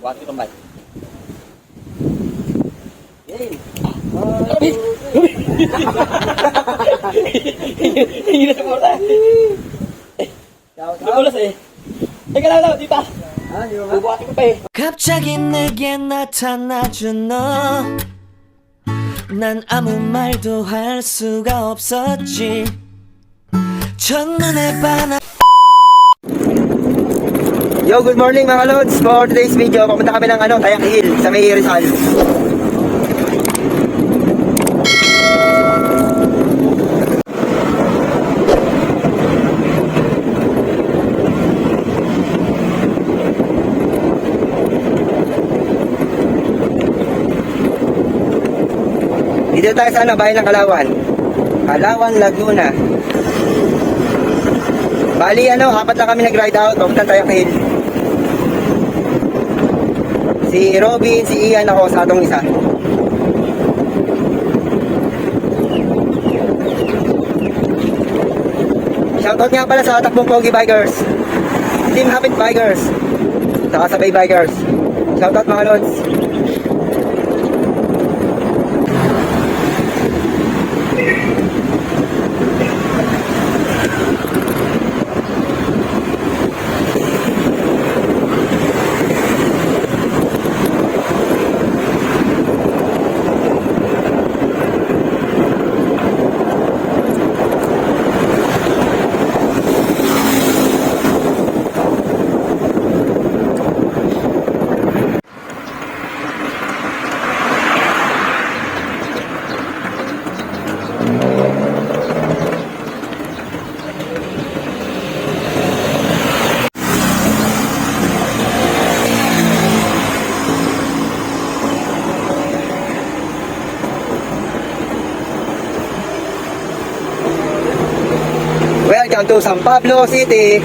Buhat ko tambay. Yay! Hindi na suporta. Nagulas eh. Teka lang daw, dito. Bubuhatin ko pa eh. 갑자기 내게 나타나준 너. 난 아무 말도 할 수가 없었지. 첫눈에 반한. Yo, good morning mga lods. For today's video, pumunta kami ng Tayak Hill sa may Rizal. Dito tayo sa bayan ng Kalawan. Kalawan, Laguna. Bali, apat lang kami nag-ride out. Pumunta Tayak Hill. Si Robin, si Ian, ako sa atong isa. Shoutout nga pala sa Takbong Pogi Bikers, Team Habit Bikers, saka Sabay Bikers. Shoutout mga lods. Welcome to San Pablo City.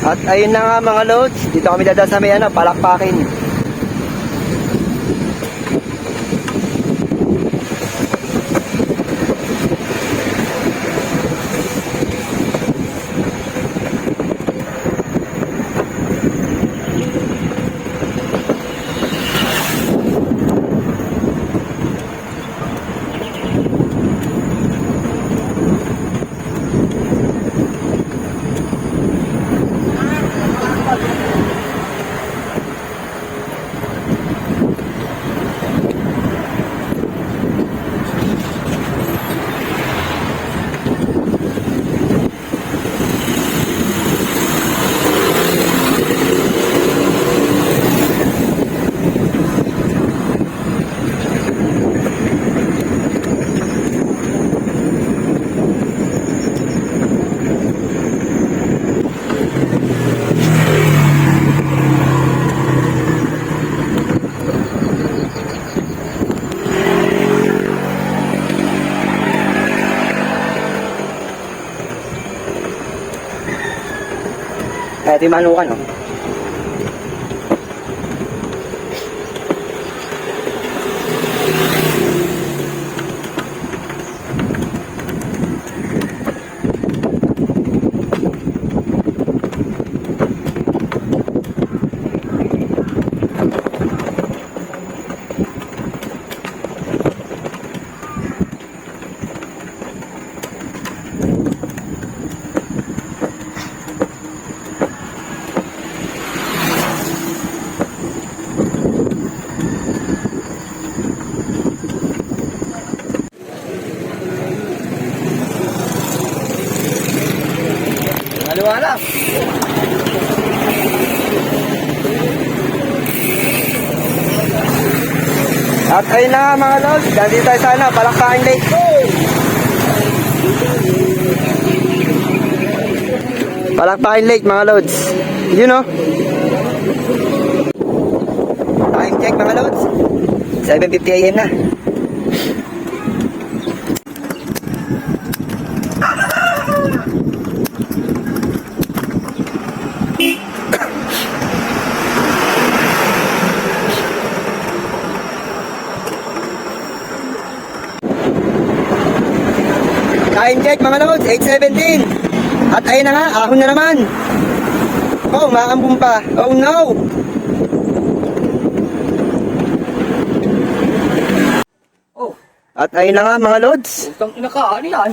At ayun na nga mga loads, dito kami dadaan sa may Palakpakin. Ito yung manukan, no? At ayun na nga mga lods, dito tayo sa ano, Palakpaking Lake. Palakpaking Lake mga lods. Yun o. Time check mga lods. 7:50 AM na. Time check mga lods, 8:17. At ayun na nga, ahon na naman. Oh, maambun pa. Oh no! Oh, At ayun na nga mga lods. utang ina ka, ano yan?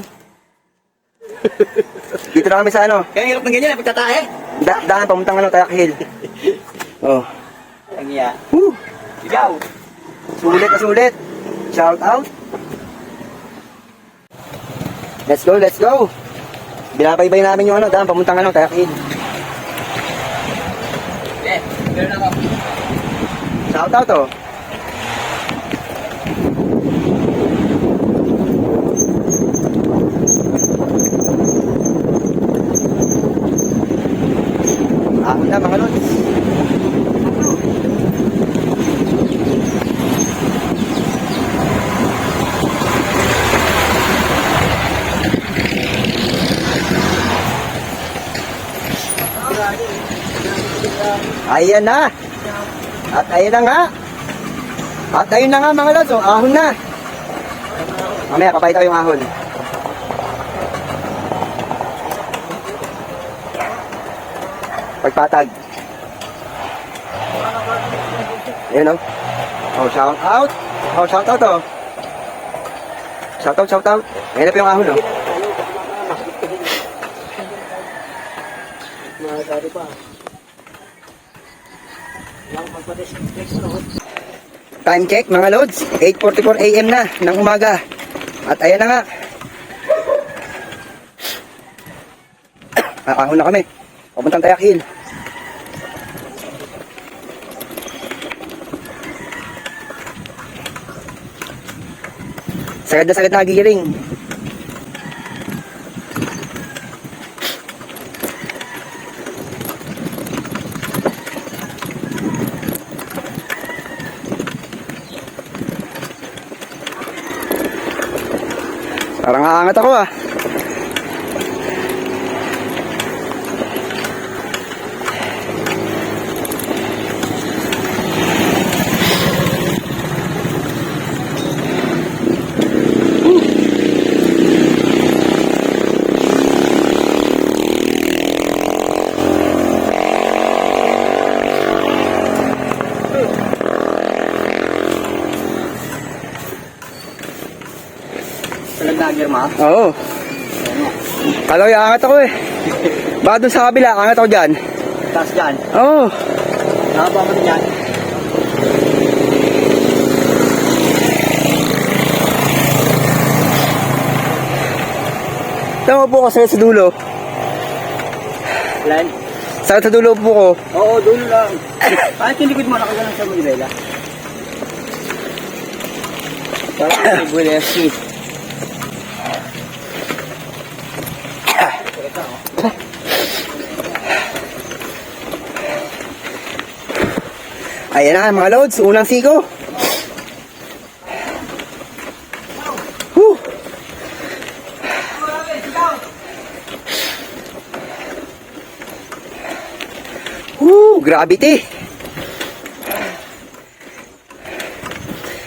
Dito na kami sa ano. Kaya hirap ng ganyan, pagtatae. Daan pamuntang ano, Tayak Hill. Oh. Ang iya. Woo! Sigaw. Sulit na sulit. Shout out. Let's go, let's go. Binabaybay namin yung ano, daan pamuntang ano, Tayak Hill. Eh, meron ako. Shout out oh. Ahon na mga lods. Ayan na. At ayun na nga. At ayun na nga mga lods. Oh, ahon na. Mamaya papayta yung ahon. Pagpatag. Ayan o. Oh, shout out. Oh, shout out oh. Shout out, shout out. Ayan na pa yung ahon oh. Time check mga lods, 8:44 AM na ng umaga. At ayan na nga. Ahon na kami. Papuntang Tayak Hill. Sagad na sagad na nagigiring. Parang aangat ako ah. Nag-dagger ma? Oo. Kala ko aangat ako eh. Baka dun sa kabila, aangat ako dyan. Taas dyan. Oo. Nakaba mo dyan. Tama po kasi sa dulo. Lan? Sa dulo po ko. Oo, dulo lang. Kahit yung likod mo, nakagalang sa Manila. Parang may buwan FC. Ayan na mga lods, unang siko. Woo! Woo! Gravity!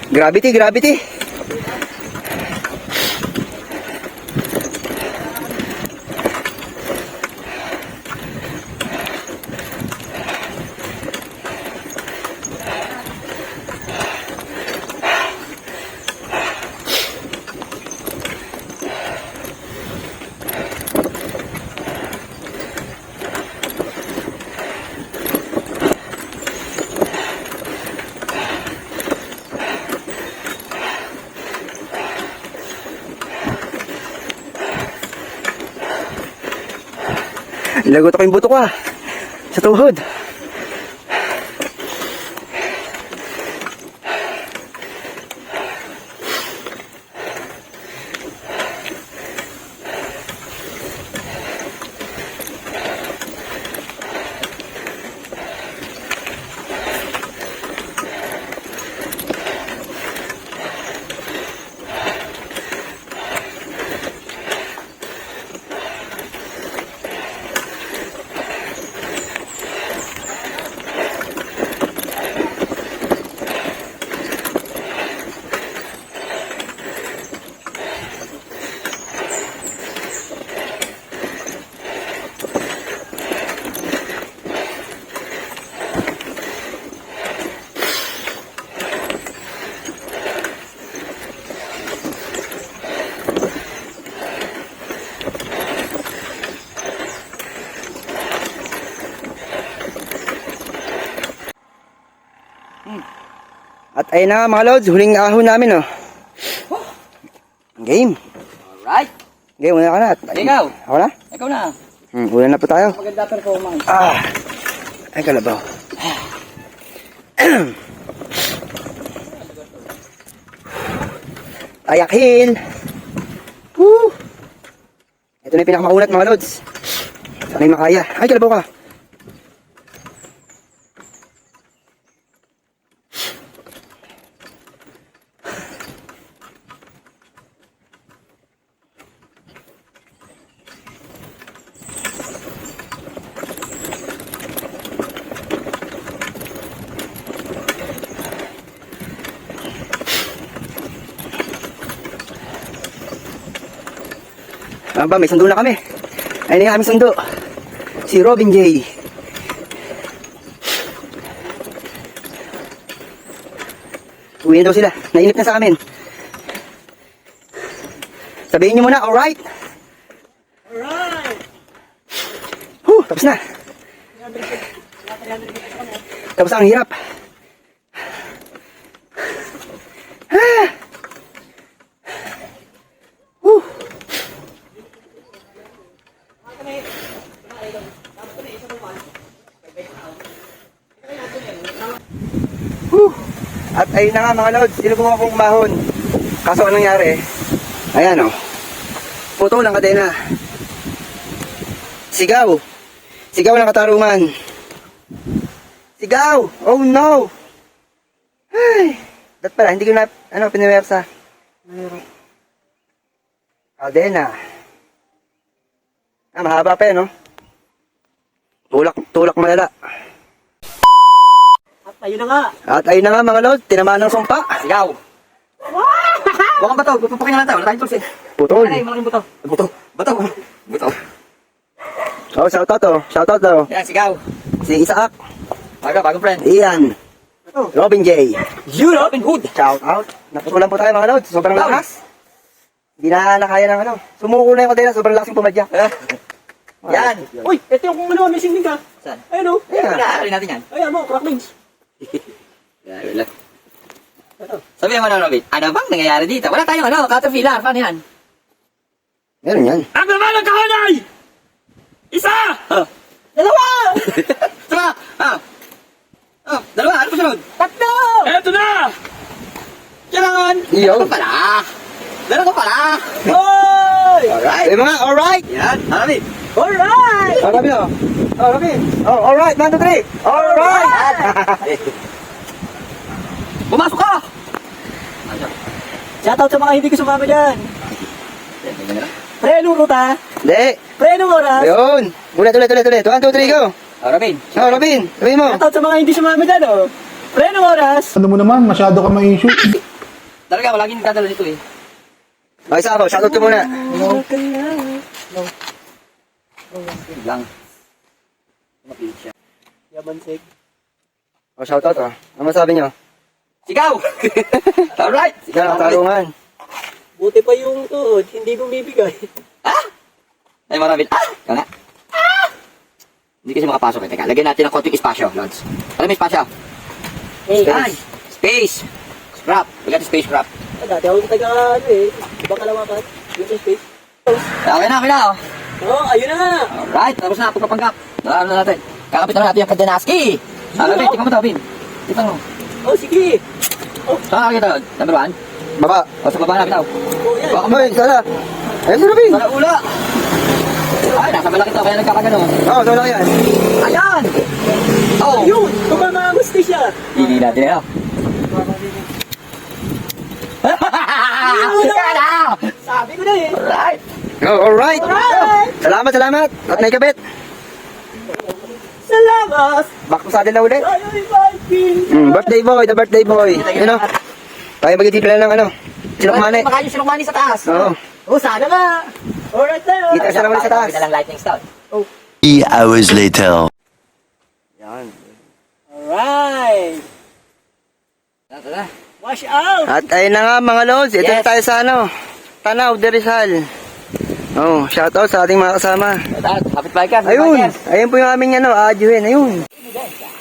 Gravity, gravity! Lagot ako yung buto ko sa tuhod. ayun na nga mga lods, huling ahon namin, oh. Game. Alright. Game, una ka na. Ikaw. Ako na? Ikaw na. Una na po tayo. Maganda performance. Ay, kalabaw. Ayak Hill. Woo! Ito na yung pinakamakunat mga lods. Sana yung makaya. Ay, kalabaw ka. Aba, may sundo na kami. Ayun na yung aming sundo. Si Robin J. Uwi na daw sila. Nainip na sa amin. Sabihin niyo muna, alright? Alright. Tapos na. Tapos ang hirap. At ayun na nga mga lods, sinubukan akong kumahon. Kaso anong nangyari? Ayan o. Puto ng kadena. Sigaw. Sigaw ng katarungan. Sigaw! Oh no! Ay! Ba't pala, hindi ko na, piniwersa. Kadena. Mahaba pa yan, no? Tulak malala. At ayun na nga. At ayun na nga mga lods, tinamaan ng sumpa. Sigaw. Bukan ba to? Pupukin na lang tayo. Wala tayong tools eh. Putol. Ay, malaking buto. Buto. Buto. Buto. Oh, shoutout to. Shoutout to. Yan, sigaw. Si Isaac. Bagong friend. Ian. Robin J. You Robin Hood. Shoutout. Naputulan po tayo mga lods. Sobrang Down. lakas. Hindi na nakaya ng ano. Sumuko na yung kadena. Sobrang lakas yung pumadya. Yan. Uy, ito yung kung ano, missing link ka. Saan? Ayun o. Ayan. Wala, natin yan. Ayan mo, cracklings. Yan, wala. Sabi naman na, Robin, ano bang nangyayari dito? Wala tayong caterpillar. Paano yan? Meron yan. Ang naman ang kahanay! Isa! Dalawa! Sama! Dalawa, ano pa sunod? Tatlo! Eto na! Charon! Iyo. Dalawa pala! Dalawa pala! Hoy! Alright! Eh mga, alright! Yan, Robin! Alright! Oh, Robin oh. Oh, Robin. Oh, alright. 1, 2, 3. Alright! Pumasok ka! Shoutout sa mga hindi ko sumama dyan. Pre, anong ruta? Hindi. Pre, anong oras? Ayun. Ulit. 1, 2, 3, go. Robin! Oh, Robin. Sabihin mo. Shoutout sa mga hindi sumama dyan, oh. Pre, anong oras? Ano mo naman, masyado ka ma-issue. Talaga, wala laging dadala dito eh. Oh, isa ako. Shoutout ko muna. Lang. Yabansig. Oh, shoutout oh. Ano masabi nyo? Sigaw! Alright! Ikaw ang katarungan. Buti pa yung tuhod, hindi bumibigay. Ay, marabin. Ikaw na. Hindi kasi makapasok eh. Teka, lagyan natin ng konting espasyo, Lods. Alam mo espasyo? Hey, Ay! Space! Scrap! Lagyan natin space scrap. dati ako taga ano eh. Ibang kalawakan. Yung sa space. Okay na, oh. Oh, ayun na nga. Alright, tapos na, pagpapanggap. Ano na natin? Kakapit na natin yung Kadenaski. Bin, tingnan mo to, Bin. Tingnan mo. Oh, sige. Saan nakakita, Lod? Number 1? Baba. O sa baba na, bitaw. Oh, yan. Baka Hoy, sana. Ayun si Robin. Sa ula! Ay, nasa malaki to, kaya nagkakagano. Oh, sana yan. Ayan! Oh! Yun, kumamamusti siya. Hindi natin eh, oh. Kaya na! Sabi ko na eh. Alright! Oh, alright. Alright. Salamat. At naikabit. Salamat. Back to saddle na ulit. Tayo ay Viking. Birthday boy, the birthday boy. Yun o. Tayo magtitipla ng ano. Sinukmani. Makain yung sinukmani sa taas. Oo. Oh, sana nga. Alright tayo. Kita sa naman sa taas. Kita lang lightning stout. 3 hours later. Yan. Alright. Tara. Wash out. At ayun na nga mga lods. Ito Yes. na tayo sa ano. Tanaw de Rizal. Oh, shoutout sa ating mga kasama. Kapit bikers. Ayun. Ayun po yung aming ano, aadyuhin. Ayun.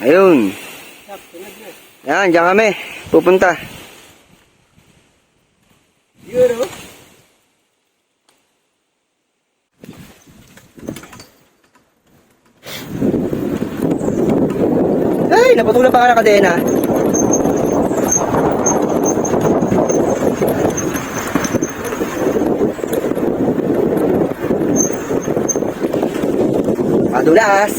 Ayun. Yan, diyan kami. Pupunta. Ay, naputulan pa ka ng kadena. Madulas.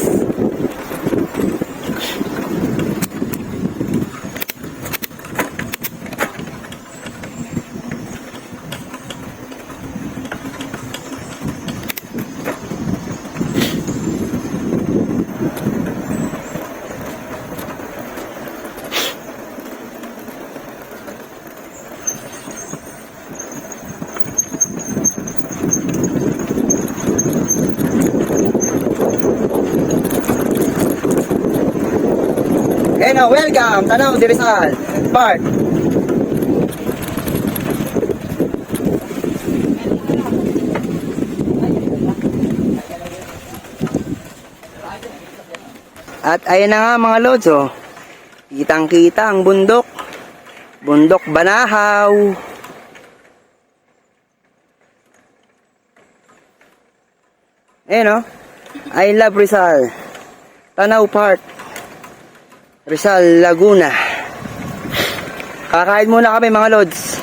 Okay na, welcome. Tanaw, Dirizal. Park. At ayun na nga mga lods, oh. Kitang-kita ang bundok. Bundok Banahaw. Ayun, oh. I love Rizal. Tanaw Park. Rizal, Laguna. Kakain muna kami mga lods.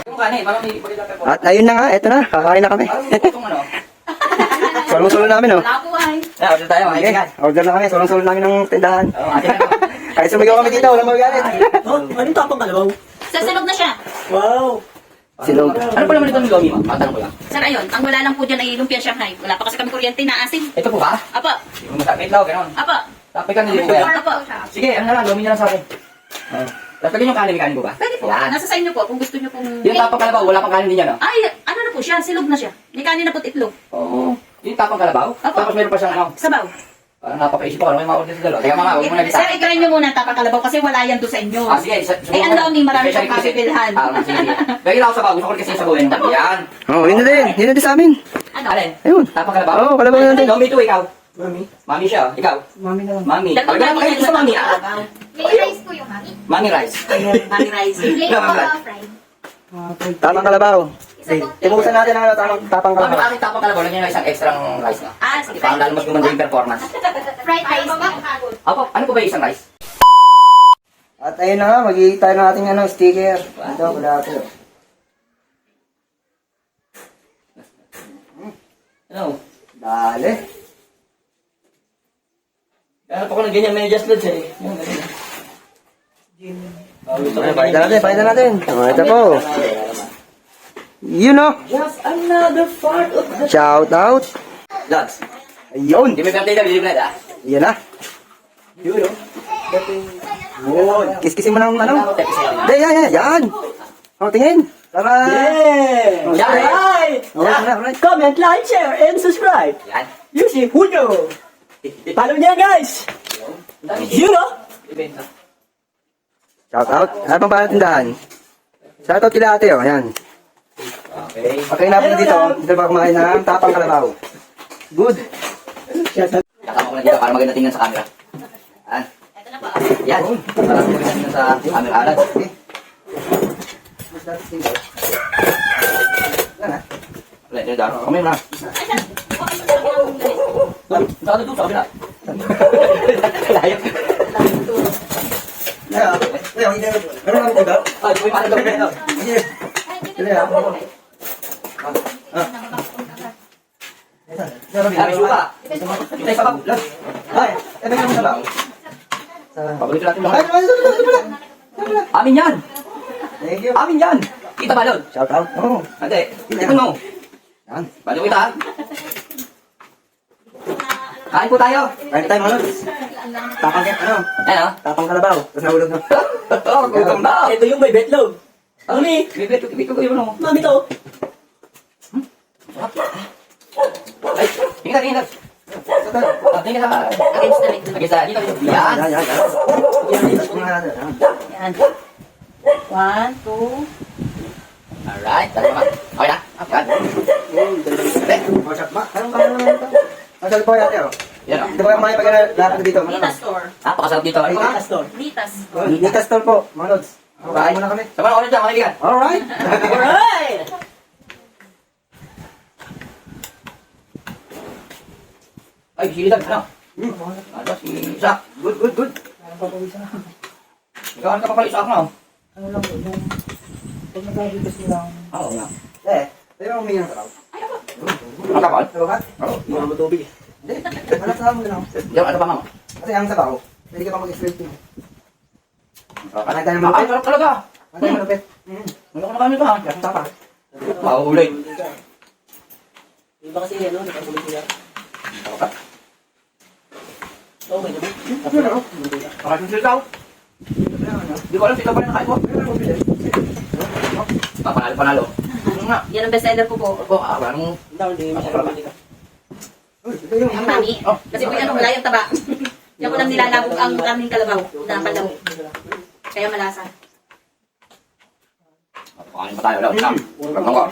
Yung kanin, parang may balita pa po. At ayun na nga, eto na, kakain na kami. Itong ano? Solong-solo namin, oh. Wala po ay. Order tayo, mga Okay, kaibigan. order na kami, solong-solo namin ng tindahan. Oo, atin na. Kahit sumigaw kami dito, walang magalit. Oh, anong tapang kalabaw? Sasalog na siya. Wow! Silog. Ano pa naman ito ng lomi, ma'am? Matanong ko lang. Sir, ayun. Ang wala lang po dyan ay lumpia Shanghai. Wala pa kasi kami kuryente na asin. Ito po ba? Apa. Yung masakit lang, gano'n. Apa. Tapos ka hindi po ba yan? Apa. Sige, ano na lang, lomi na lang sa akin. Tapos lagyan yung kanin po ba? Pwede po. Yan. Nasa sa inyo po kung gusto nyo pong... Yung tapang kalabaw, wala pang kanin din yan, no? Ay, ano na po siya? Silog na siya. May kanin na po't itlog. Oo. Yung tapang kalabaw? Apo. Tapos meron pa siyang ano? Sabaw. Parang napapaisip ako, ano may ma-order sa dalawa? Teka mga, huwag mo na Sir, i-try nyo muna tapang kalabaw kasi wala yan doon sa inyo. Ah, sige. Eh, ang dami, marami pang kapibilhan. Ah, sige. Lagyan ako sa bago. Gusto ko rin kasi sabawin. Yan. Oh, yun na din. Yun na din sa amin. Ano? Alin? Ayun. Tapang kalabaw? Oo, kalabaw na din. Lomi ito, ikaw. Mami? Mami siya. Ikaw. Mami na lang. Mami. Dagdag Pagkala namin kayo yan sa mami, ah. kalabaw. May rice po yung mami. Mami rice. Mami rice. Plain Yeah, po ma'am. fried. Tamang kalabaw. Isa pong Ibusan natin ang tapang Mami, kalabaw. aking tapang kalabaw. Lagyan na isang extra rice na. Ah, sige. Para lalo mas gumanda yung performance. fried rice po. Apo, ano po ba yung isang rice? At ayun na nga, magiging tayo ng ating ano, sticker. Ito, wala ito. Ano? Dali. Kaya pa ko ng ganyan may adjustments eh. Yan, ganyan. Ay, pakita natin, pakita natin. Oh, ito po. You know. Just another part of the... Shout out. Lads, Ayun. hindi may birthday na, bili na. Yan na. Yun, no? Oh, kiss-kissin mo ng ano. Hindi, yan, yan. Oh, tingin. Tara. Yeah! Oh, Right! Alright. Comment, like, share, and subscribe. Yan. Yusi Julio. Follow niya guys. You know? Shout out. Ano pang panatindahan? Shout out kila ate, oh. Yan. Okay. Okay na po dito. Dito ba kumain ng tapang kalabaw? Good. Kasama ko na dito para maganda tingnan sa camera. Yan. Ito na po. Yan. Para maganda tingnan sa camera. Alas. Wala, ito daro. Kamay mo na. Saan ito? Sa kabila. Layo. Meron kami diba? Ah, di ko yung parang gawin na. Ah, may suka. Itay sa babo. Lang. Ay, ito yung sabaw. Paborito natin Ay, lahat. Amin yan! thank you. Amin yan! Kita ba, Lord? Shout out. Oh. Ate, tikman mo. Yan. Balo kita. Kain po tayo. Kain tayo mga lods. Tapang ano? Ayan, oh. Tapang kalabaw. Tapos nahulog na. Oh, gutom na. Ito yung may betlog. Mami, Bibit ko yun, oh. mami to. Ay, tingnan, tingnan. Ah, tingnan sa... Against the light. Against sa... Dito, dito. Yan. Yan. Yan. 1, 2. Alright. Tara naman. Okay na. Yan. Ate. Masarap ba? Anong kaya naman ito? Masarap po yate, oh. Yan o. Dito po kayo kumain pag lalakad dito. Nita Store. Napakasarap dito. Ano ba? Pastor. Nitas. Nita Store po, mga lods. Kain muna kami. Sama na ulit dyan, mga kaibigan. Alright. Alright! Ay, sili lang. Ano? Ano, si Isaac. Good, good, good. Ikaw, ano ka pa pala Isaac na? Ano lang po, yung pag nag-abigas mo lang. Oo nga. Tayo mo umiyak ka raw. Ang kapal? Sabaw ka? Oo. Hindi mo matubig. Hindi. Wala sa mo lang. Yan, ano pa mama? Kasi ang sabaw, pwede ka pa mag-express mo. Panay tayo Ay, malupit. sarap talaga. Panay tayo malupit. Ano ka na kami ito ha? Kaya tapa. Mauulit. Iba kasi ano, nagkagulit niya. Okay naman. Ano na raw? Nakasing sitaw. Hindi ko alam sitaw pa rin nakain ko. Panalo. Ano nga? Yan ang bestseller ko po. Ako, anong... Hindi masyadong hindi ka. Uy, ito yung Ang mami. Kasi po yan, wala yung taba. Yan ko lang nilalabog ang kaming kalabaw na palaw. Kaya malasa. Pakain pa tayo. Wala, Isaac. Kapag ko.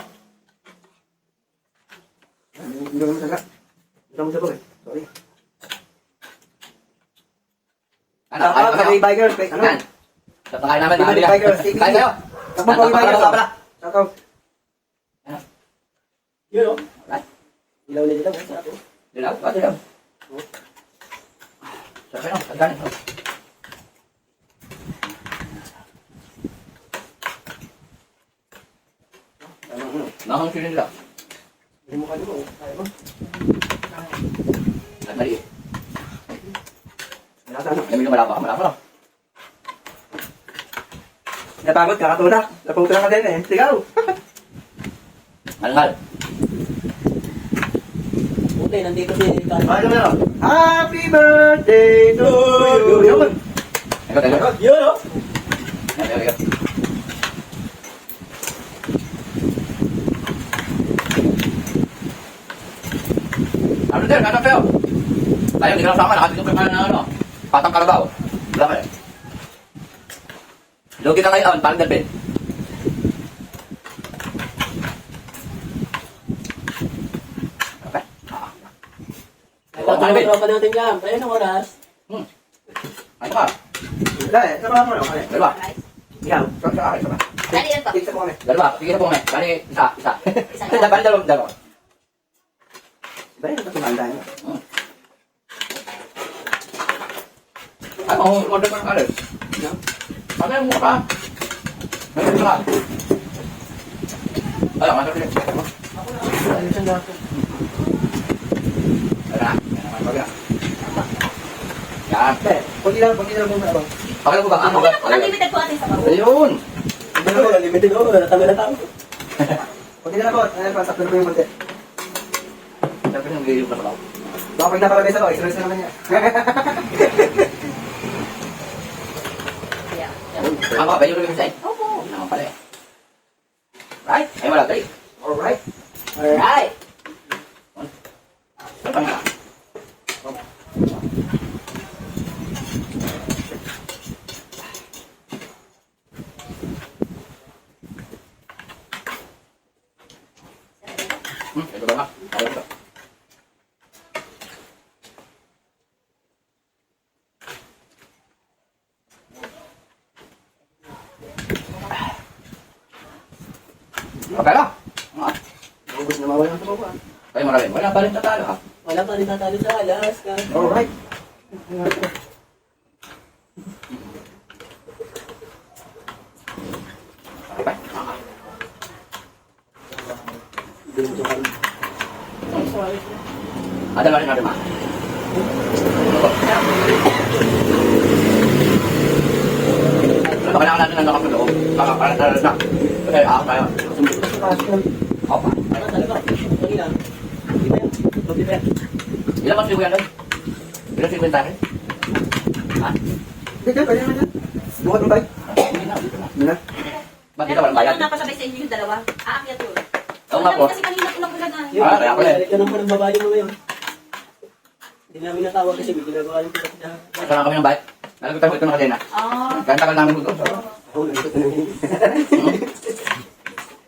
Hindi mo saga. Ito mo sabaw eh. Sorry. Ano? Shout out kay Bikers. Ano? Yan. Sa pakain namin, Bigyan mga ni Bikers, kaibigan. TV. Kain kayo. Takbo po kay Bikers. Pala. Shout out. Yun o. Ilaw na dilaw. Sarap o. Dilaw? Ba't dilaw? Sarap yun. Tagkanin. Nakang sinin nila. Hindi mo kayo mo. Kaya mo. At maliit. Nasa ano? Kami yung malapa. Malapa lang. Napagod ka, katuna. Naputo na ka din eh. Sigaw. Malangal. Buti, nandito si Kano. Ano na? Happy birthday to you. Yun. Ikaw. Yun o. Ikaw. Ano din? Nasaan kayo? Tayo, hindi ka lang sama. Nakatito kayo na ano. Patang karabaw. Wala kayo. Lugi ka ngayon. Parang dalpin. Okay. Ay, pagkakaroon pa natin yan. Kaya ng oras. Ano ka? Wala eh. Sama mo na. Okay. Dalawa. Ikaw. Sa akin, sama. Dali yan po. Tigsa po kami. Dalawa. Sige na po kami. Bali, isa. Bali, dalawa. Iba rin ito tumanda niya. Ay, order pa ng kalit. Ano yung mukha? Ano yung mukha? Ay, ang masarap yun. Ayun siya natin. Ay, na. Yan. Yan. Kunti lang muna ba? Pakala mo ba? Ako ba? Unlimited po atin sa bawo. Ayun. Hindi na ako, limited ako. Natanggal na tao. Kunti na po. Ano pa? Sakto po yung munti. Siyempre, yung gayong na pala. Baka pag napalagay sa ko, i-stress na naman niya. Ako, ba yung lugar sa'yo? Opo. Hindi naman pala eh. Right? Ay, wala. Dali. Alright. Alright. Ano pa nga? Ito ba nga? Ayun ba? Okay lang. Ubus na mawala ng tumawa. Kayo marami. Wala pa rin tatalo ha. Wala pa rin tatalo sa alas. Alright. Okay. Ada lari natin ma. Baka kailangan natin ng nakapuloob. Baka parang talas na. Kasi ako tayo. Opa. Ano talaga? Kanina. Hindi ba yan? Hindi ba yan? Ilan mas libo yan doon? Ilan sibo yung tayo? Ha? Dito, pwede naman yan. Bukat ng bike. Hindi na. Dito na. Ano na? Ba't dito walang bayad? Napasabay sa inyo yung dalawa. Aakyat yun. Oo nga po. Kasi kanina ko lang ulagahan. Ah, kaya pala eh. Balik ka ng parang babae mo ngayon. Hindi namin natawag kasi may ginagawa yung pitak na. Saan kami ng bike? Nalagot ito na kadena. Ah. Kaya tagal namin dito. Oo, nandito na namin.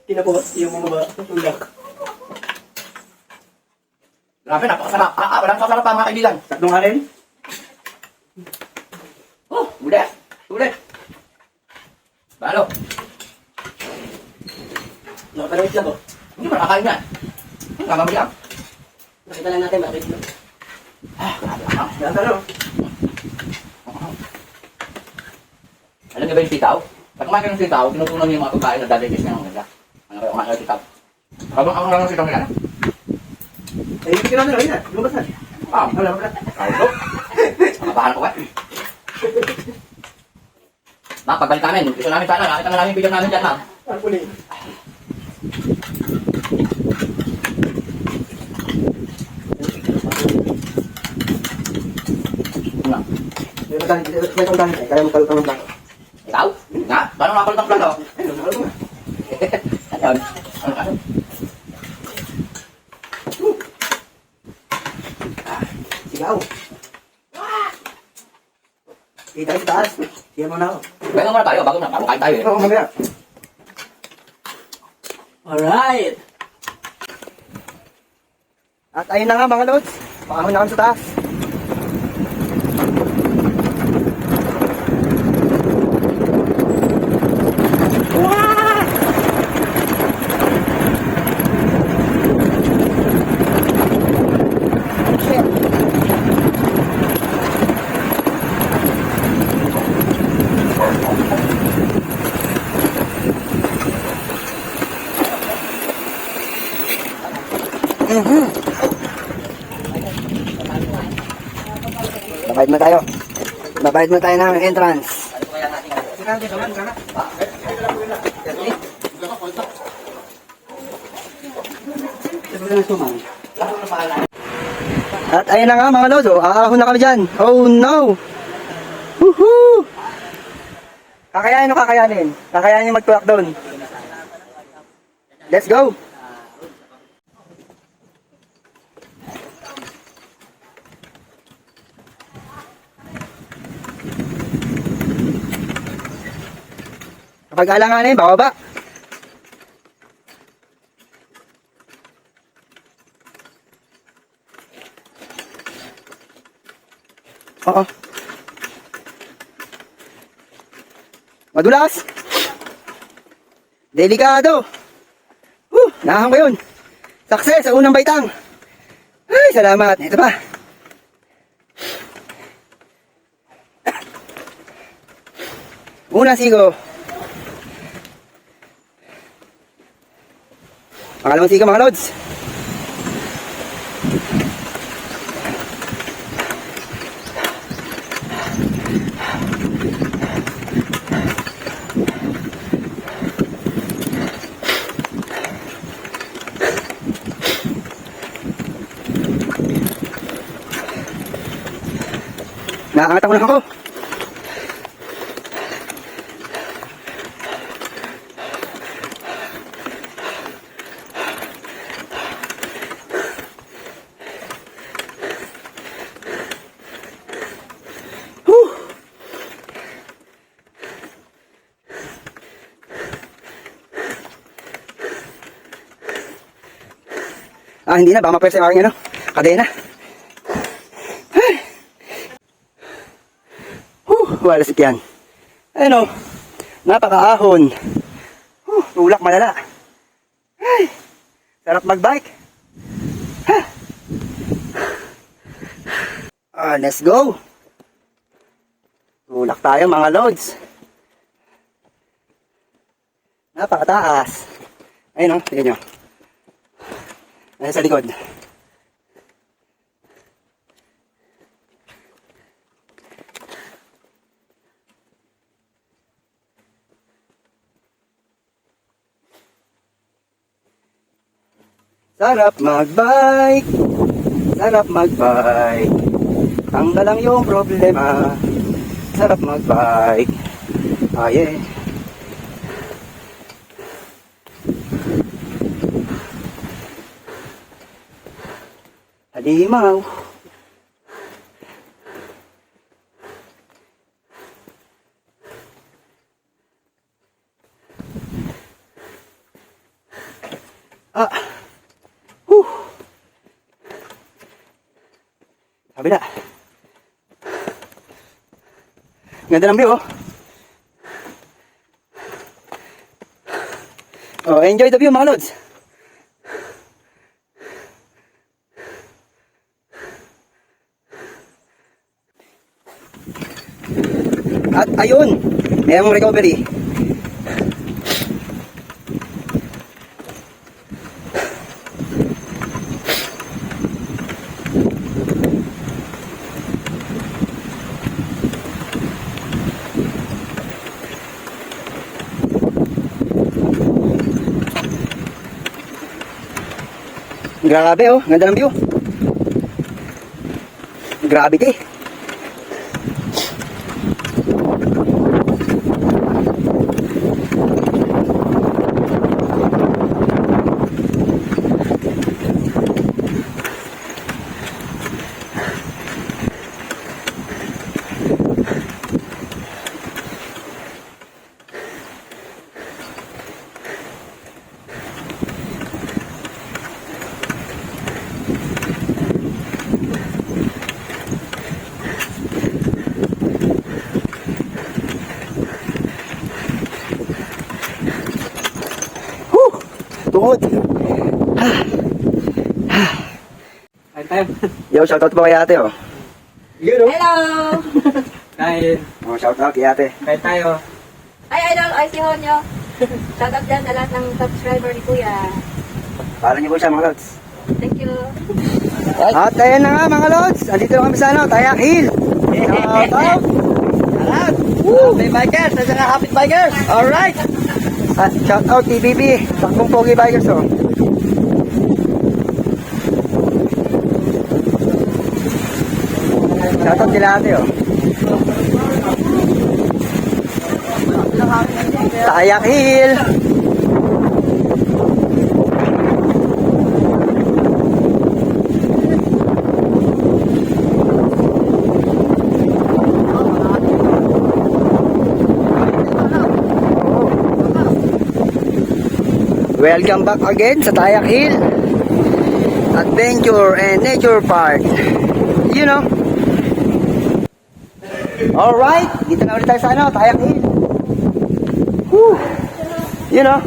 Tinapos yung mga ba? Tulak. Grabe, napakasarap. Walang sasarap pa mga kaibigan. Tatlong harin. Oh, ulit. Ulit. Balo. Nakapalawit lang, oh. Hindi mo nakakain yan. Kamami lang. Nakita lang natin, bakit lang. Grabe lang. Yan talo. Alam niyo ba yung sitaw? Pag kumain ka ng sitaw, tinutunan niyo yung mga pagkain na dadikis niya ng ganda. Ano kayo kumain ng sitaw? Habang ako lang ng sitaw nila. Eh, hindi ka na rin na. Lumabas na. Wala mo na. Ayun. Makabahan ko ba? Ma'am, pagbalik namin. Gusto namin sana. Nakita na namin yung video namin dyan, ma'am. Ano po Ma'am. May pagdaan. Kaya mo kalutang ng blanco. Ikaw? Nga? Paano nakakulit ang plano? Ayun, nakalutang na. Ayun. Ano? Sigaw. Kita sa taas. Siya mo na ako. Bago muna tayo. Bago kain tayo eh. Oo, mamaya. Alright! At ayun na nga mga lods. Pakahon na kami sa taas. Babayad mo tayo. Babayad mo tayo ng entrance. At ayun na nga mga lods, aahon na kami dyan. Oh no! Woohoo! Kakayanin o kakayanin? Kakayanin magtulak doon. Let's go! Kapag alanganin, bababa. Oo. Madulas. Delikado. Nahan ko yun. Success sa unang baitang. Ay, salamat. Ito pa. Unang sigo. Pangalawang sigo mga lods. Nakaangat ako na ako. Hindi na, baka mapwersa yung aking ano, kadena. Wala si Pian. Ayun o, napakaahon. Tulak malala. Ay, sarap magbike. Let's go. Tulak tayo mga lods. Napakataas. Ayun o, tignan nyo. Ayun sa likod. Sarap magbike. Sarap magbike. Tanggal lang yung problema. Sarap magbike. Yeah. Halimaw. kabila. Ganda ng view, oh. Oh, enjoy the view, mga lods. At ayun, mayroong recovery. Grabe, oh, ganda ng view. Gravity. Tuhod. Kain tayo. Yo, shoutout po kay ate, oh. Yun, oh. Hello! Kain. Oh, shoutout kay ate. Kain tayo. Ay, idol, ay si Honyo. Shout out dyan sa lahat ng subscriber ni Kuya. Paalam niyo po siya, mga lods. Thank you. At ayan na nga, mga lods. Andito na kami sa ano, Tayak Hill. Shoutout. Happy bikers. Nasa nga happy bikers. Alright. At shoutout TBB. Takbong Pogi Bikers, oh. Shoutout sila ate, oh. Tayak Hill. Welcome back again sa Tayak Hill Adventure and Nature Park. You know. Alright, dito na ulit tayo sa ano, Tayak Hill. Whew. You know.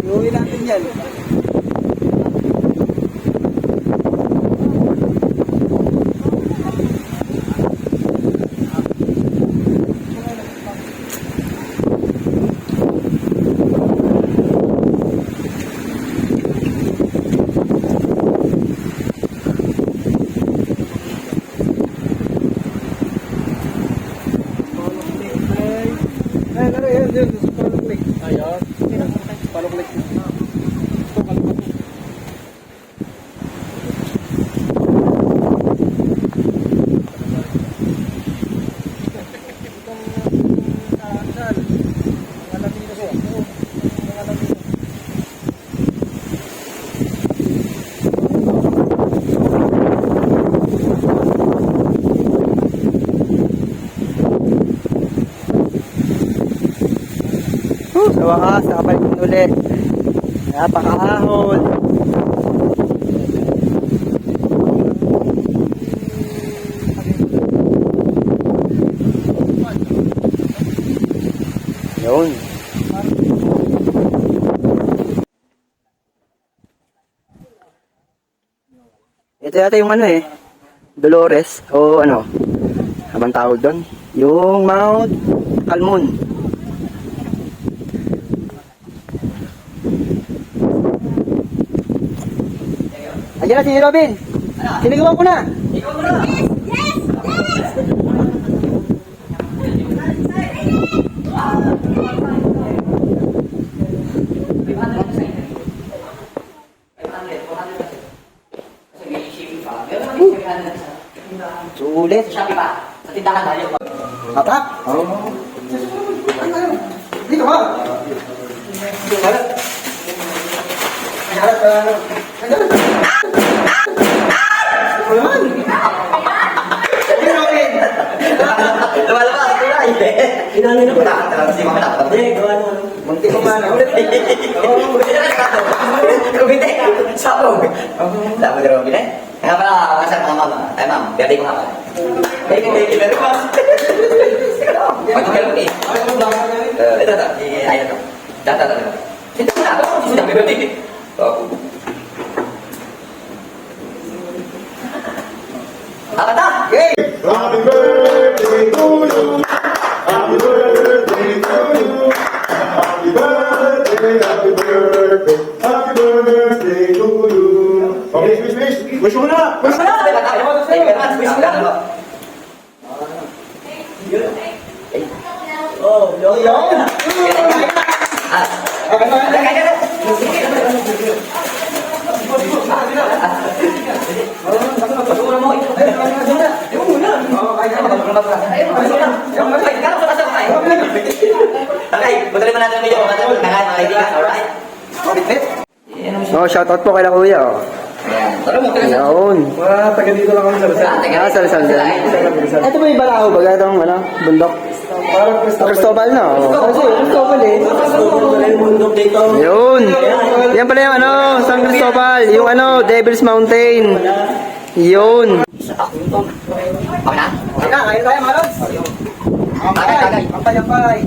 Iuwi natin yan. Sa wakas, nakabalik din ulit. Napakaahon. Yun. Ito yata yung ano Dolores o ano, habang tawag doon, yung Mount Calmon. Ayan na si Robin. Sinigawan ko na. Saglit. Sa Shopee pa. Sa tindahan tayo. Atak? Oo. Dito ka. Lumalabas, kulay. Inangin ako. Kasi mamaya dapat. Hindi, gawa na ano. Munti ko man. Kung hindi, sabog. Sabog na Robin eh. Kaya pala, kasal mga mama. Ay ma'am, birthday ko nga pala. Thank you very much. Pagkakalong eh. Ito. Ay, ito. Data. Ito mo na. Ito mo na. Apa dah? Okay. Happy birthday to you. Happy birthday to you. Happy birthday, happy birthday, happy birthday to you. Okay, wish. Wish mo na. Wish mo na. Thank you very much. Wish mo na. Oh, yun. Okay, putulin mo natin ang video. Kakain mga kaibigan. Alright. Oh, shoutout po kay la kuya. Oh. Tara mo, tara sa. Ayun. Taga dito lang kami sa Rizal. Ah, Salsal dyan. Ito ba yung Balaho ba? Itong ano, bundok? Parang Cristobal na. Oh. Kasi Cristobal eh. Wala yung bundok dito. Yun. Yan pala yung ano, San Cristobal. Yung ano, Devil's Mountain. Yun. Okay na? Kain tayo mga lods. Tagay. Ampay.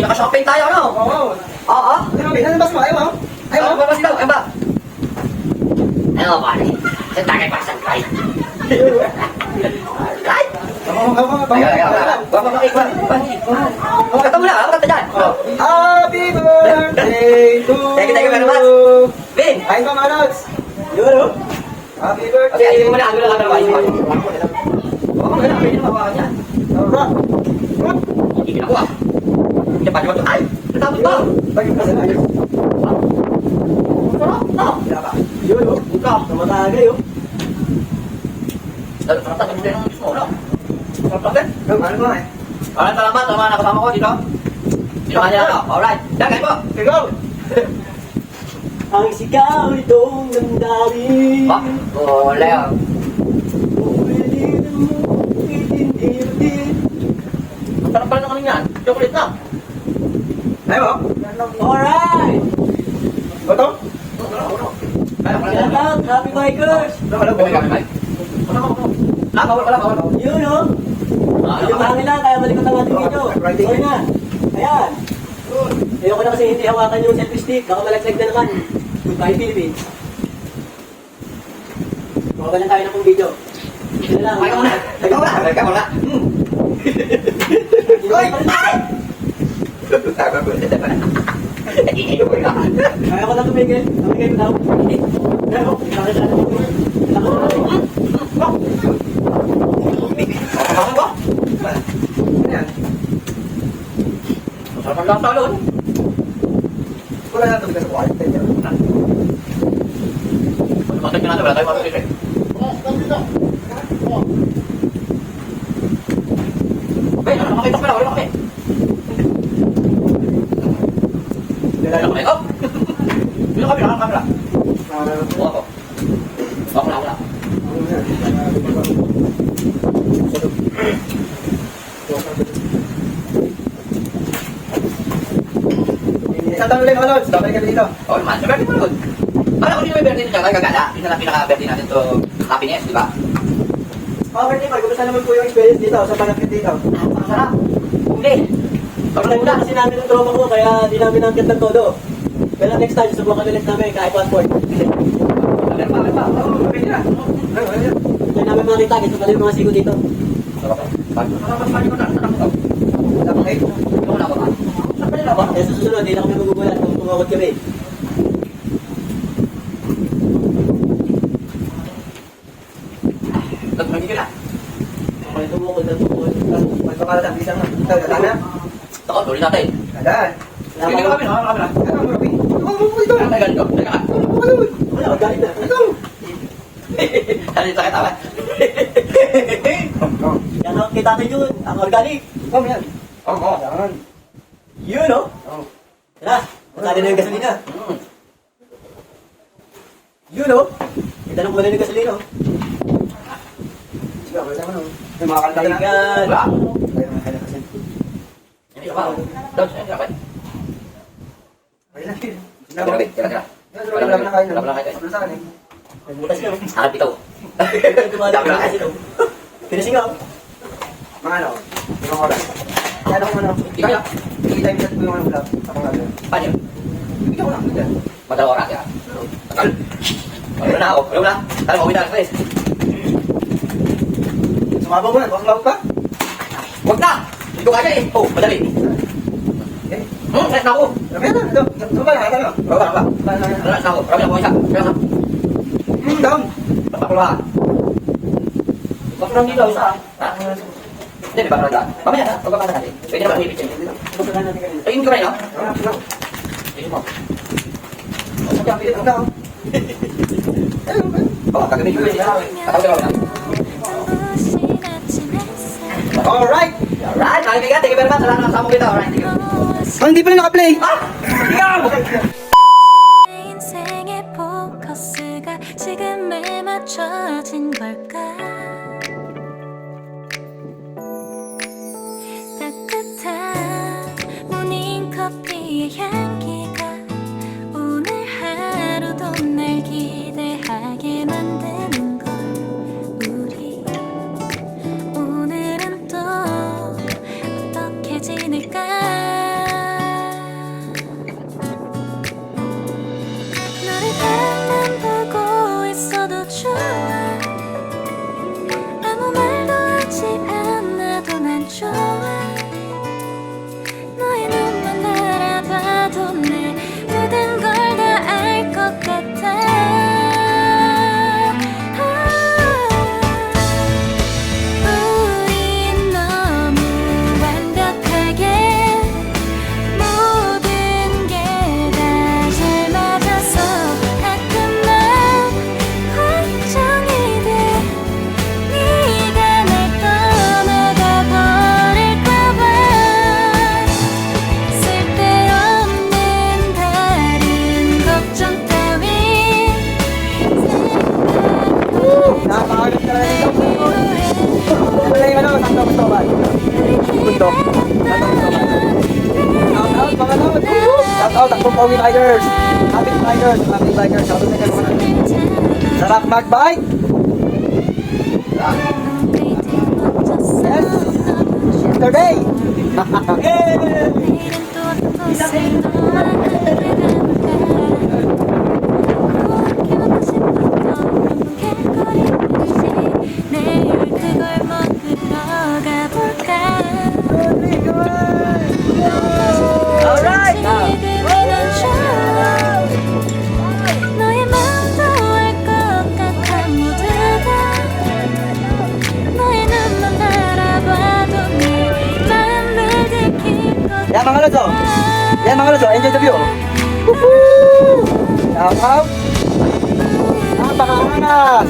Naka-shopping tayo, ano? Oo. Oo. Ano ba mo? Ayaw mo? Ayaw, babas daw. Ayaw ba? Ayaw, pare. Sa tagay pa sa kay. Alright. Ayaw. Kata mo na, ako kata dyan. Happy birthday to Thank you very much. Vin! Kain pa mga lods. Yun, oh. Happy Okay, birthday. ayun mo na. Ano lang ang trabaho. Oo, maganda. Pwede na mabawa niya. Hindi pinakuha. Hindi pa naman. Ay! Natapos ba? Sarap na. Yun, oh. Buka. Namatagay, oh. Sarap na. Sarap na. Mismo, no? Sarap na. Ano mo eh? Maraming salamat sa mga nakasama ko dito. Sino kanya na to? Alright. Yan, kayo po. Go! Ang sigaw nitong damdamin. Ba? Oh, Leo. Pwede mo itindihin. Ang sarap pala ng ano yan. Chocolate na. Ayaw mo? Alright! Bato? Shout out, happy bikers! Bawal. Yun, oh. Medyo mahangin lang, kaya malikot ang ating video. Okay na. Ayan. Ayoko na kasi hindi hawakan yung selfie stick. Baka malaglag na naman. Goodbye, Philippines. Makabalan tayo na pong video. Ito na lang. Ikaw muna. Uy! Ay! Kaya ko na tumigil. Tumigil mo daw. Pero, bakit na natin yun? Ako ba? Sarap ang lasa lon. Wala na ito sa quality. Matag na natin. Wala tayo matulis eh. Okay, nakakita ko pala. Wala kami. Wala kami. Oh! Wala kami. Nakakamera. Ako. Wala. Isang tanong ulit mga lods. Babalik kami dito. Oh, man. Birthday mo nun. Para kung sino may birthday niya, gagala. Isa na pinaka-birthday natin to happiness, di ba? Robert Timar, kumusta naman po yung experience dito sa panakit dito? Masarap. Hindi. Pagkakita kasi namin ng tropa ko, kaya di namin nakit ng todo. Pero next time, subukan ulit namin kahit passport. Meron pa. Oh, pwede na. Kaya namin makita, ito pala yung mga sigo dito. Kaya sa susunod, hindi na kami magugulat kung tumawag kami. Kaya tumukod. Magpapalata, bisan mo. Tana? Tako, tuloy natin. Tandaan. Hindi ka kami, nakakamera. Ano, Robby? Ito. Teka, ganito. Teka. Wala, galit na. Ito. Dali sa katawa. Yan ang kita natin yun. Ang organic. Oh, yan. Oo. Yan. Yun, no? Oh. Tara, magkano na yung gasolina? Yun, no? Itanong ko na yung gasolina, no? Sige, okay naman, oh. May mga kanta na. Kaigan. Wala. Kaya mga kanta kasi. Hindi ka pa. Dodge, hindi ka pa. Okay na. Tira, tira. Wala na kayo. Wala na kayo. Wala sa akin, eh. May butas ka, no? Hanap ito. Dumadaan na kasi, no? Finishing up. Mga ano, limang oras. Kaya ako ano, Hindi kaya. hindi time set ko yung ano vlog. Ako nga doon. Paano yun? Bigyan ko lang, bigyan. Madalawa oras yan. Takal. Wala na ako. Wala na. Tara, mawin na. Chris. Sumabaw mo na, huwag sumabog pa. Huwag na! Dito ka eh. Oh, madali. Eh, Set na ako. kaya na, ito ba na, ano? Baba, baba. Relax na ako. Marami ako isa. Relax na. Down. Papakulahan. Bakit nang dito isa? Ha? Hindi, di ba karanda? Mamaya na. Pagbaba natin. Pwede naman umipit yun. Ayun ko rin, no? Ayun mo. Kaya pilit ang down. Oh, kagabi ko. Tatawag ka na. Alright! Alright, mga kaibigan. Thank you very much. Salamat sa mo kita. Alright, thank you. Oh, hindi pala naka-play. 내 인생의 포커스가 지금에 맞춰진 걸까? 따뜻한 모닝커피의 향기가 오늘 하루도 날 기대하게 만드는 걸 우리 오늘은 또 어떻게 지낼까? 너를 바라만 보고 있어도 좋아 아무 말도 하지 않아도 난 좋아 너의 눈만 바라봐도 내 모든 걸 다 알 것 같아 우린 너무 완벽하게 모든 게 다 잘 맞아서 가끔만 걱정이 돼 네가 날 떠나가 버릴까봐 쓸데없는 다른 걱정 따윈 Napakagat ka na rin daw. Ano lang yung ano, Santo Cristobal. Bundok. Santo Cristobal. Shout out mga lord. Shout out ang Pumpawi Riders. Happy Riders, happy bikers. Shout out sa kayo mga sarap mag-bike. Yes. Yesterday. 내일은 또 어떤 곳을 떠나게 내일 그걸 먹으러 가볼까 Alright. 너의 마음도 알 것 같아 모두 다 너의 눈만 바라봐도 내 마음을 들킬 것 Yan mga lods, oh. Yan mga lods, oh. Enjoy the view. Woohoo! Shout out. Napakaangas.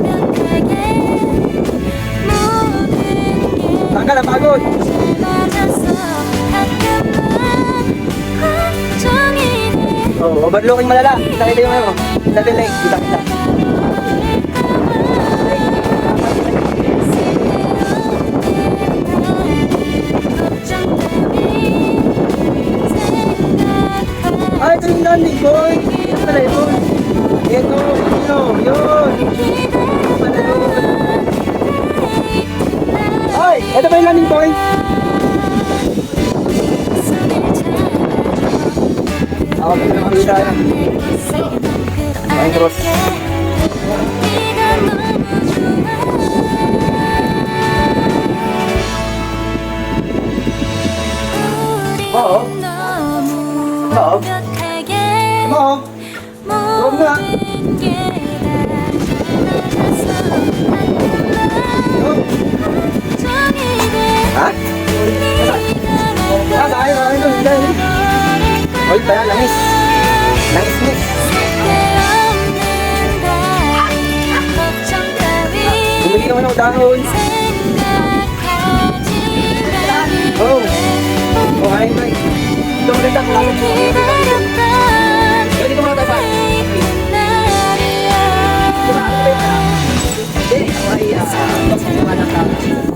완벽하게 모든 게 Tanggal ang pagod. 맞아서 가끔만 걱정이 돼 Oh, overlooking malala. Kita yung ano. Level lake. Kita. Ay, ito yung landing boy. Ito pala yun. Ito, yun. Pala yun. Ay, ito pa yung landing point. Ako pa yung makita yan. Ang cross. Oo. Oo. Oo. Huwag nga. Ha? Ah, tayo. Hoy, pala, langis. Langis mix. Hindi naman ako dahon. Oh. Oh, ay, ay. Ito maganda. Pwede ko mga tayo. Hindi, ako ay naniwala ka.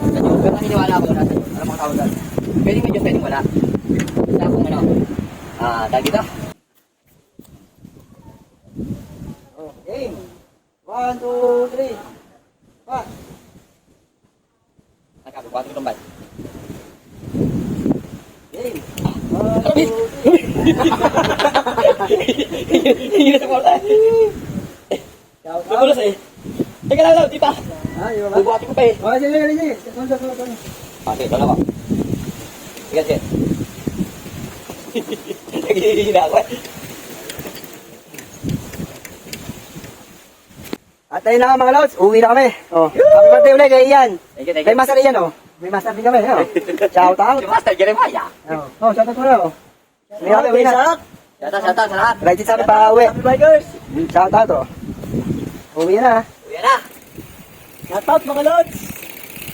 Pero naniniwala ako na sa'yo. Alam mga tawag. Pwede medyo, pwede wala. Wala akong ano. Dahil dito. Oh, game. 1, 2, 3. Pa. Nagkabubuhat ko tumbal. Game. Hindi na sa kwarta. Magulos eh. Teka lang, di pa. Ah, yun ba? Bubuhatin ko pa eh. Oh, sige, sige. Sige. Sige, dalawa. Sige, sige. Nagigigil ako eh. At ayun na nga mga lods, uwi na kami. Oh, happy birthday ulit kay Ian. Thank you, thank Kay you. Master Ian, oh. May Master din kami, oh. Shout out. Si Master Jeremiah. Oh, shout out mo na, oh. Uwi na, uwi na. Shoutout sa lahat. Right sa amin pa uwi. Shout out, oh. Uwi na. Uwi na. Shout out mga lods.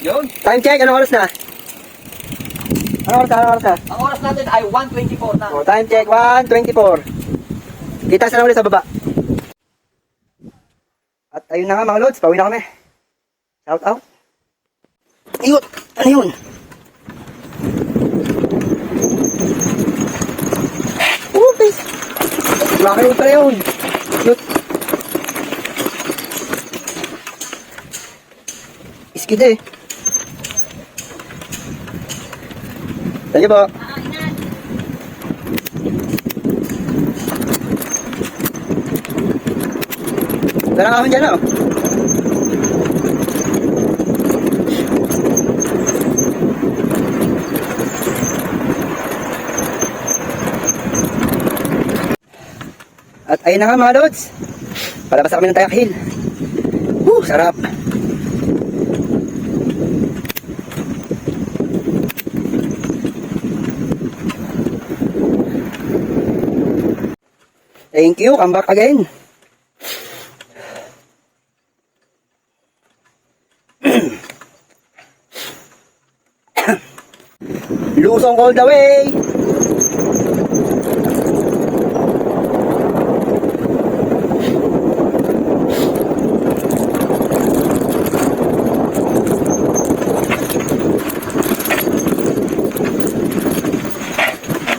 Yun. Time check, anong oras na? Anong oras na? Ang oras natin ay 1:24 na. Oh, time check, 1:24. Kita sa na ulit sa baba. At ayun na nga mga lods, pauwi na kami. Shout out. Ayun! Ano yun? Oh, guys! Laki yun pala yun. Yun. Iskid eh. Thank you po. Darang kami dyan, oh. At ayun na nga mga lods. Palabas na kami ng Tayak Hill. Sarap. Thank you, come back again. Lusong all the way.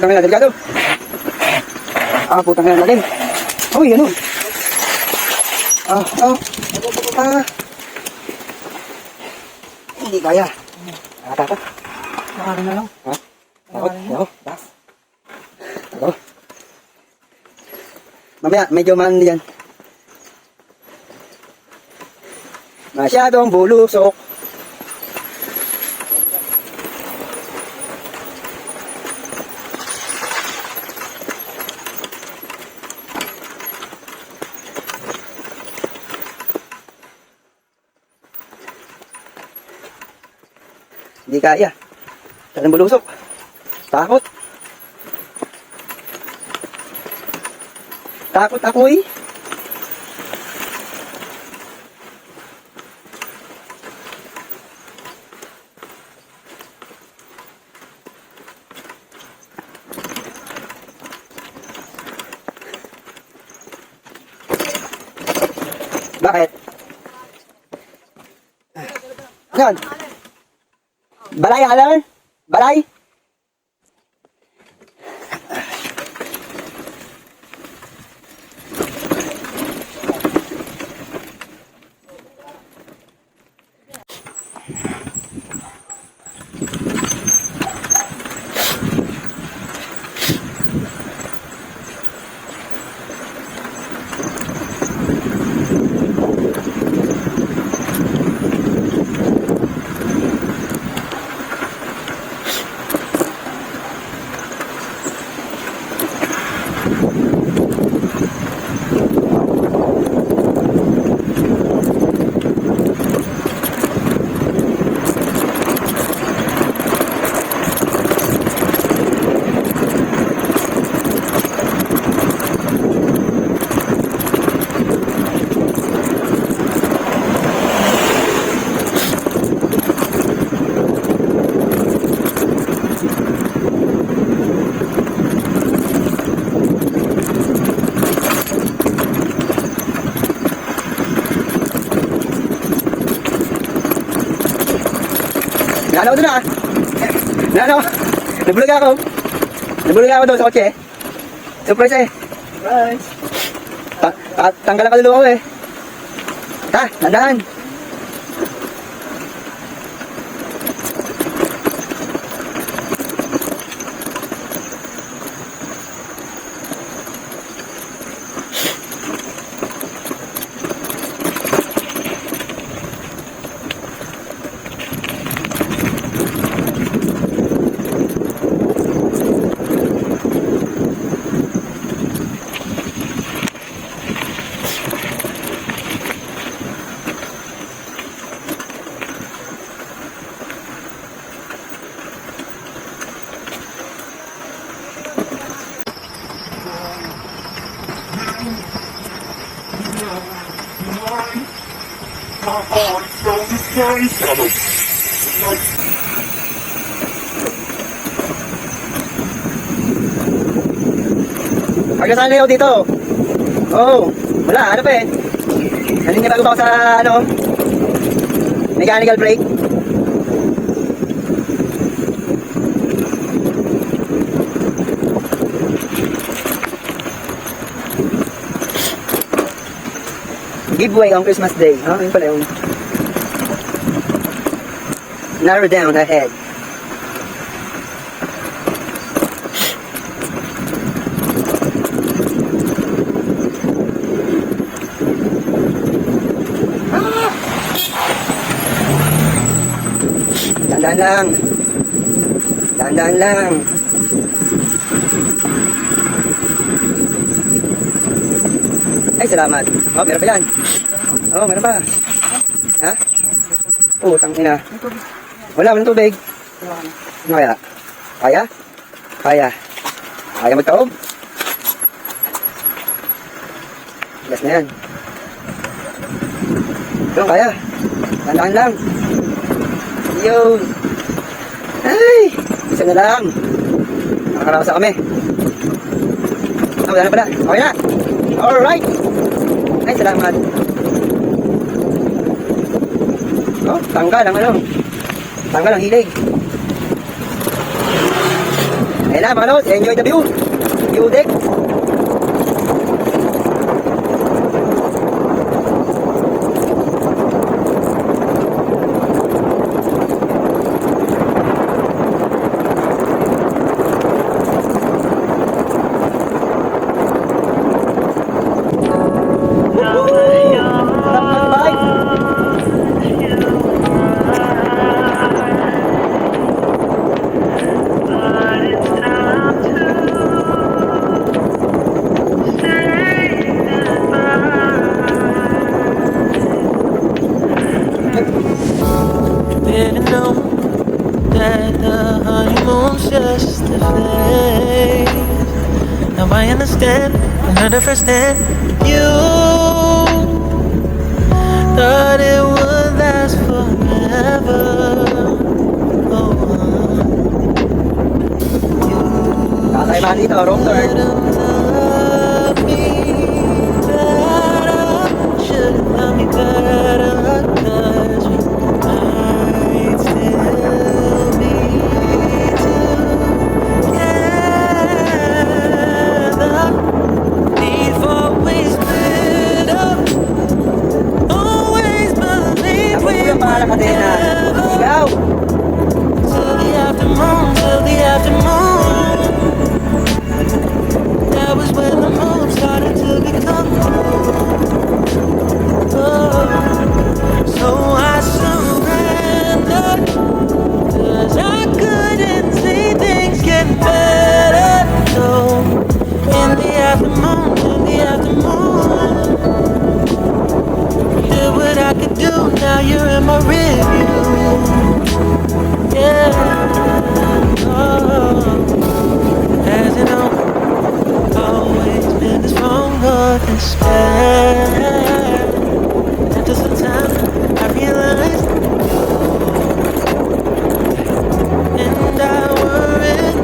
Kami na, delikado. Putang na natin. Uy, ano? Hindi kaya. Nakatakot. Nakarin na lang. Ha? Takot? Ako, taas. Ako. Mamaya, medyo man yan. Masyadong bulusok. Hindi kaya. Talagang bulusok. Takot. Takot ako eh. Bakit? Yan. Balay, Alan? Balay? ako doon ah. Ano? Nabulog ako. Nabulog ako doon sa kotse. Surprise eh. Surprise. Tanggal ang kaluluwa ko eh. Ta, nandahan. Pagkasaan na yun dito. Oo. Wala, ano pa eh. Naninibago ba ako sa ano? Mechanical brake. Giveaway on Christmas Day. Oh, yun pala yung narrow down ahead. Dahan-dahan lang. Dahan-dahan lang. Ay, salamat. Oh, meron pa yan. Oh, meron pa. Ha? Oh, tangina. Walang tubig. Ano kaya? Kaya? Kaya. Kaya magtaob? Yes na yan. Ito, kaya. Dahan-dahan lang. Yun. Ay, isa na lang. Nakakarasa kami. Ah, wala na pala. Okay na. Alright. Ay, salamat. Oh, tanggal ang ano. Tanggal ang hilig. Ayun na mga lods, enjoy the view. View deck. Didn't know that the honeymoon's just a phase. Now I understand, another first stand. You thought it would last forever. Oh, Kakaibahan dito, wrong turn. should love me better, 'cause we might still be together before we split up. Always believe Tapos we yung pangalan would kadena. never. Ikaw! Till the afternoon, till the afternoon. That was when the moon started to become oh. So I surrendered, 'cause I couldn't see things getting better. So in the afternoon, did what I could do, now you're in my rearview. Yeah, oh. As you know, always been this wrong of despair. After some time, I realized, and I worried,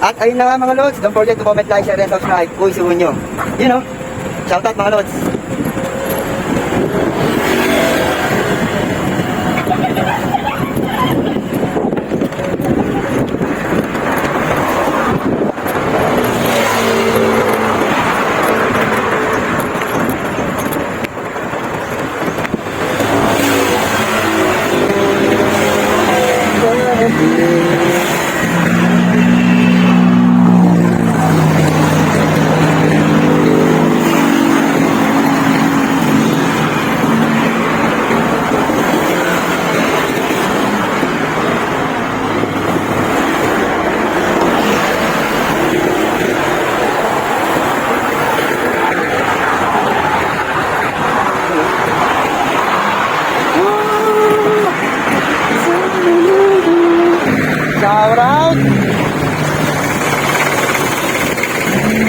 At ayun na nga mga lods, don't forget to comment, like, share, and subscribe. Uy, si Unyo. You know, shoutout mga lods. Shout out!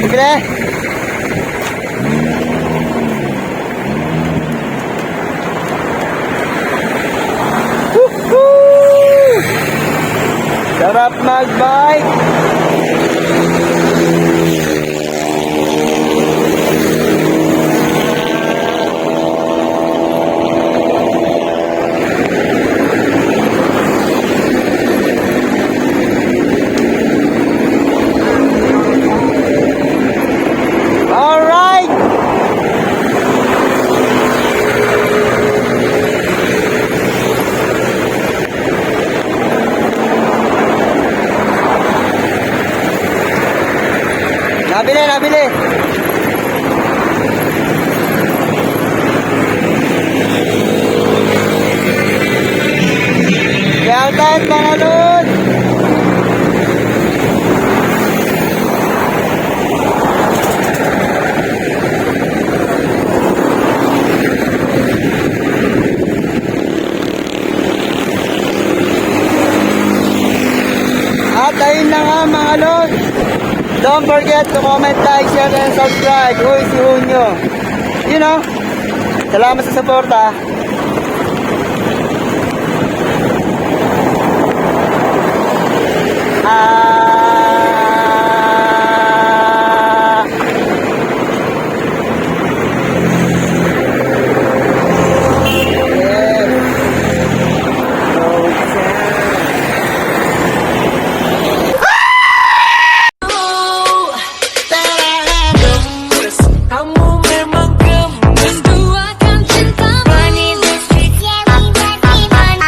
Sige! Woohoo! Sarap mag-bike! Alright! Nabili! Shoutout mga lods! At ayun na nga mga lods. Don't forget to comment, like, share, and subscribe. Uy, si Unyo. You know, salamat sa suporta. Kamu memang gemes. Menduakan cinta. Money the streets, yeah, we got the money.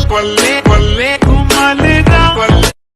Wale, wale,